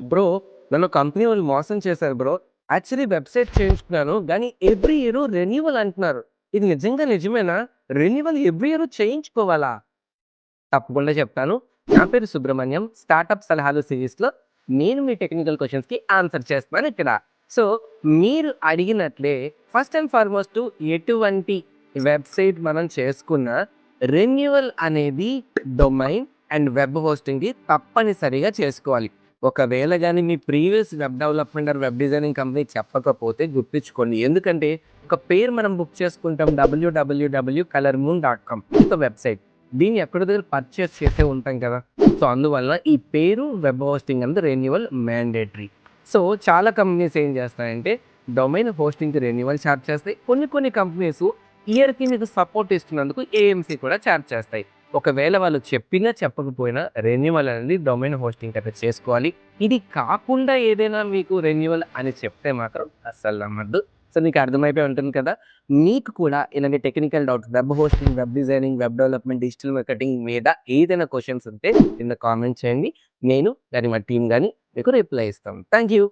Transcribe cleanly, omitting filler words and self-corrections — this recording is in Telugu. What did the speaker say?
బ్రో నన్ను కంపెనీ వాళ్ళు మోసం చేశారు బ్రో. యాక్చువల్లీ వెబ్‌సైట్ చేయించుకున్నాను. గానీ ఎవ్రీ ఇయర్ రెన్యువల్ అంటున్నారు. ఇది నిజంగా నిజమేనా? రెన్యువల్ ఎవ్రీ ఇయర్ చేయించుకోవాలా? తప్పకుండా చెప్తాను. నా పేరు సుబ్రహ్మణ్యం. స్టార్టప్ సలహాలు సిరీస్‌లో నేను మీ టెక్నికల్ క్వెషన్స్‌కి ఆన్సర్ చేస్తున్నాను ఇక్కడ. సో, మీరు అడిగినట్లే ఫస్ట్ అండ్ ఫార్‌మోస్ట్ ఎటువంటి వెబ్‌సైట్ మనం చేసుకున్నా రెన్యువల్ అనేది డొమైన్ అండ్ వెబ్ హోస్టింగ్‌ది తప్పనిసరిగా చేసుకోవాలి. ఒకవేళ గాని మీ previous web development or web designing company చెప్పకపోతే గుర్తుంచుకోండి. ఎందుకంటే ఒక పేరు మనం బుక్ చేసుకుంటాం www.colormoon.com ఒక వెబ్‌సైట్. దీన్ని ఎక్కడో దగ్గర పర్చేస్ చేసే ఉంటాం కదా! సో, అందువల్ల ఈ పేరు వెబ్ హోస్టింగ్ అనేది రెన్యువల్ మ్యాండేటరీ. సో, చాలా కంపెనీస్ ఏం చేస్తాయంటే డొమైన్ హోస్టింగ్‌కి రెన్యువల్ చార్జ్ చేస్తాయి. కొన్ని కంపెనీస్ ఇయర్‌కి మీకు సపోర్ట్ ఇస్తున్నందుకు ఏఎంసీ కూడా చార్జ్ చేస్తాయి. ఒకవేళ వాళ్ళు చెప్పినా చెప్పకపోయినా రెన్యువల్ అనేది డొమైన్ హోస్టింగ్ అయితే చేసుకోవాలి. ఇది కాకుండా ఏదైనా మీకు రెన్యువల్ అని చెప్తే మాత్రం అస్సలు నమ్మొద్దు. సో, మీకు అర్థమైపోయి ఉంటుంది కదా! మీకు కూడా ఇలాంటి technical doubts web hosting, web designing, web development, digital marketing మీద ఏదైనా క్వెషన్స్ ఉంటే కింద కామెంట్ చేయండి. నేను గాని మా టీమ్ గాని మీకు రిప్లై ఇస్తాం. Thank you.